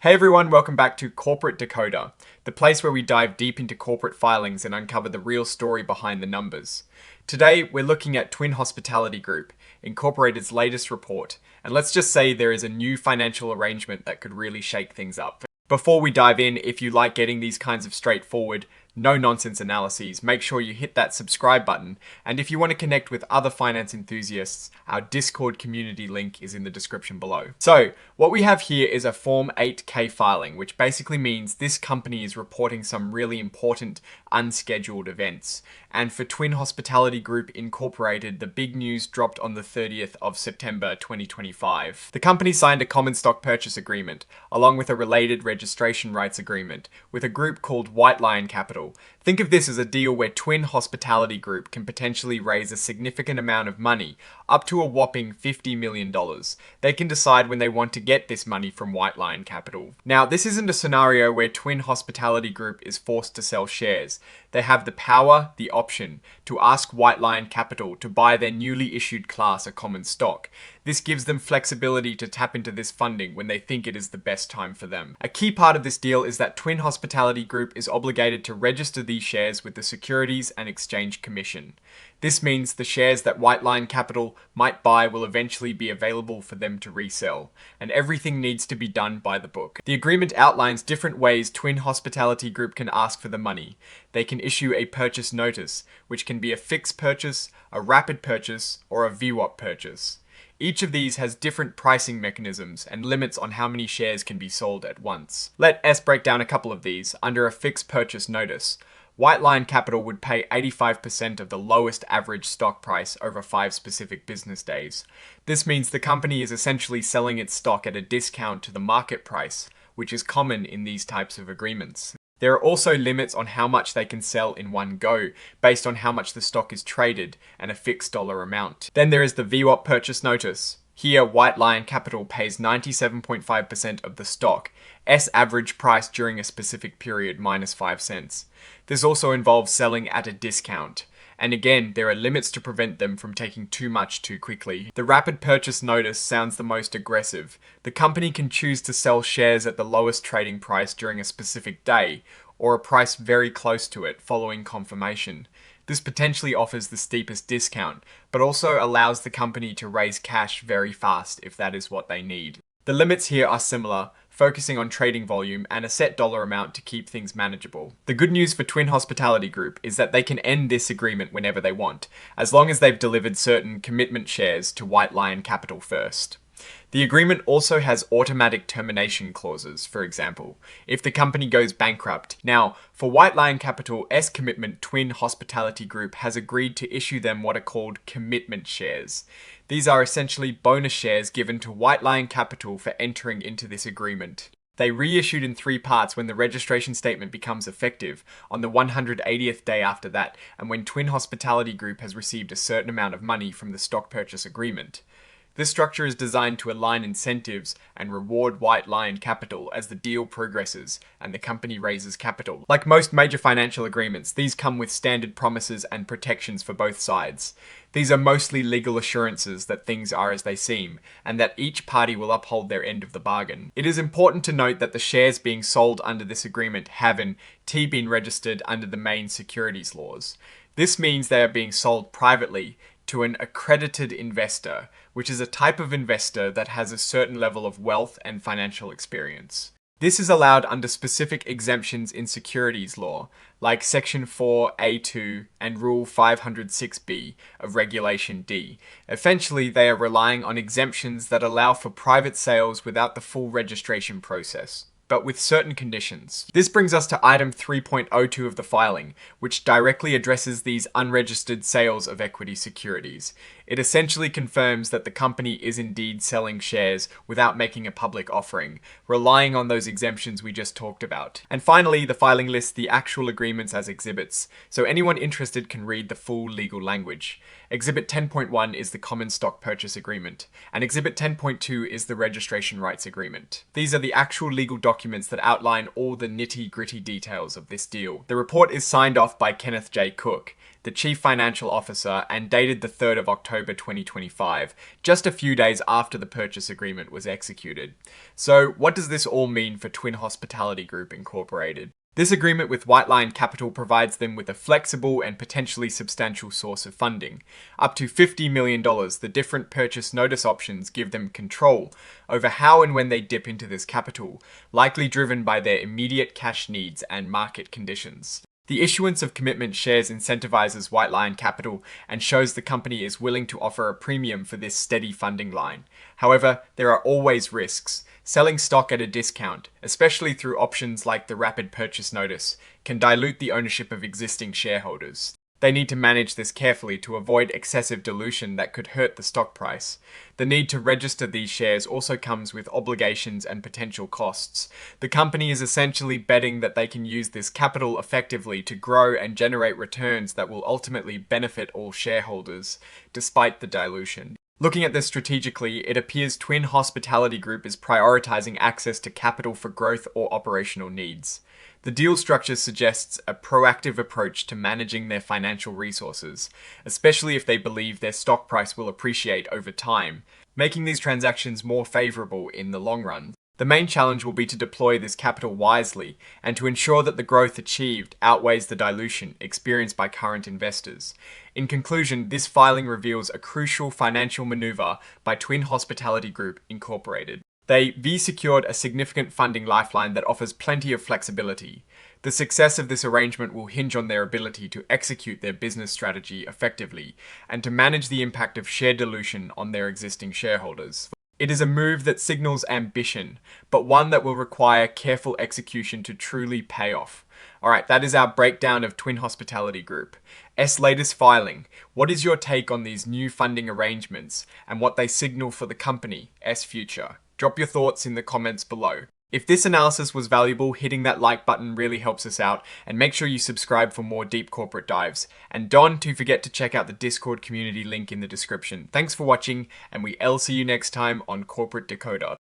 Hey everyone, welcome back to Corporate Decoder, the place where we dive deep into corporate filings and uncover the real story behind the numbers. Today, we're looking at Twin Hospitality Group, Incorporated's latest report, and let's just say there is a new financial arrangement that could really shake things up. Before we dive in, if you like getting these kinds of straightforward, no-nonsense analyses, make sure you hit that subscribe button, and if you want to connect with other finance enthusiasts, our Discord community link is in the description below. So, what we have here is a Form 8K filing, which basically means this company is reporting some really important unscheduled events. And for Twin Hospitality Group Incorporated, the big news dropped on the 30th of September 2025. The company signed a common stock purchase agreement, along with a related registration rights agreement, with a group called White Lion Capital. Think of this as a deal where Twin Hospitality Group can potentially raise a significant amount of money, up to a whopping $50 million. They can decide when they want to get this money from White Lion Capital. Now, this isn't a scenario where Twin Hospitality Group is forced to sell shares. They have the power, the option, to ask White Lion Capital to buy their newly issued class of common stock. This gives them flexibility to tap into this funding when they think it is the best time for them. A key part of this deal is that Twin Hospitality Group is obligated to register these shares with the Securities and Exchange Commission. This means the shares that White Lion Capital might buy will eventually be available for them to resell, and everything needs to be done by the book. The agreement outlines different ways Twin Hospitality Group can ask for the money. They can issue a purchase notice, which can be a fixed purchase, a rapid purchase, or a VWAP purchase. Each of these has different pricing mechanisms and limits on how many shares can be sold at once. Let us break down a couple of these. Under a fixed purchase notice, White Lion Capital would pay 85% of the lowest average stock price over 5 specific business days. This means the company is essentially selling its stock at a discount to the market price, which is common in these types of agreements. There are also limits on how much they can sell in one go, based on how much the stock is traded, and a fixed dollar amount. Then there is the VWAP purchase notice. Here, White Lion Capital pays 97.5% of the stock, S average price during a specific period minus 5 cents. This also involves selling at a discount. And again, there are limits to prevent them from taking too much too quickly. The rapid purchase notice sounds the most aggressive. The company can choose to sell shares at the lowest trading price during a specific day, or a price very close to it following confirmation. This potentially offers the steepest discount, but also allows the company to raise cash very fast if that is what they need. The limits here are similar, focusing on trading volume and a set dollar amount to keep things manageable. The good news for Twin Hospitality Group is that they can end this agreement whenever they want, as long as they've delivered certain commitment shares to White Lion Capital first. The agreement also has automatic termination clauses, for example, if the company goes bankrupt. Now, for White Lion Capital S commitment, Twin Hospitality Group has agreed to issue them what are called commitment shares. These are essentially bonus shares given to White Lion Capital for entering into this agreement. They reissued in 3 parts when the registration statement becomes effective, on the 180th day after that, and when Twin Hospitality Group has received a certain amount of money from the stock purchase agreement. This structure is designed to align incentives and reward White Lion Capital as the deal progresses and the company raises capital. Like most major financial agreements, these come with standard promises and protections for both sides. These are mostly legal assurances that things are as they seem, and that each party will uphold their end of the bargain. It is important to note that the shares being sold under this agreement have an T been registered under the main securities laws. This means they are being sold privately to an accredited investor, which is a type of investor that has a certain level of wealth and financial experience. This is allowed under specific exemptions in securities law, like Section 4A2 and Rule 506B of Regulation D. Essentially, they are relying on exemptions that allow for private sales without the full registration process, but with certain conditions. This brings us to item 3.02 of the filing, which directly addresses these unregistered sales of equity securities. It essentially confirms that the company is indeed selling shares without making a public offering, relying on those exemptions we just talked about. And finally, the filing lists the actual agreements as exhibits, so anyone interested can read the full legal language. Exhibit 10.1 is the Common Stock Purchase Agreement, and Exhibit 10.2 is the Registration Rights Agreement. These are the actual legal documents documents that outline all the nitty-gritty details of this deal. The report is signed off by Kenneth J. Cook, the Chief Financial Officer, and dated the 3rd of October 2025, just a few days after the purchase agreement was executed. So, what does this all mean for Twin Hospitality Group Incorporated? This agreement with White Line Capital provides them with a flexible and potentially substantial source of funding. Up to $50 million, the different purchase notice options give them control over how and when they dip into this capital, likely driven by their immediate cash needs and market conditions. The issuance of commitment shares incentivizes White Line Capital and shows the company is willing to offer a premium for this steady funding line. However, there are always risks. Selling stock at a discount, especially through options like the rapid purchase notice, can dilute the ownership of existing shareholders. They need to manage this carefully to avoid excessive dilution that could hurt the stock price. The need to register these shares also comes with obligations and potential costs. The company is essentially betting that they can use this capital effectively to grow and generate returns that will ultimately benefit all shareholders, despite the dilution. Looking at this strategically, it appears Twin Hospitality Group is prioritizing access to capital for growth or operational needs. The deal structure suggests a proactive approach to managing their financial resources, especially if they believe their stock price will appreciate over time, making these transactions more favorable in the long run. The main challenge will be to deploy this capital wisely and to ensure that the growth achieved outweighs the dilution experienced by current investors. In conclusion, this filing reveals a crucial financial maneuver by Twin Hospitality Group Incorporated. They secured a significant funding lifeline that offers plenty of flexibility. The success of this arrangement will hinge on their ability to execute their business strategy effectively and to manage the impact of share dilution on their existing shareholders. It is a move that signals ambition, but one that will require careful execution to truly pay off. Alright, that is our breakdown of Twin Hospitality Group. latest filing. What is your take on these new funding arrangements and what they signal for the company, future? Drop your thoughts in the comments below. If this analysis was valuable, hitting that like button really helps us out, and make sure you subscribe for more deep corporate dives. And don't forget to check out the Discord community link in the description. Thanks for watching, and we'll see you next time on Corporate Decoder.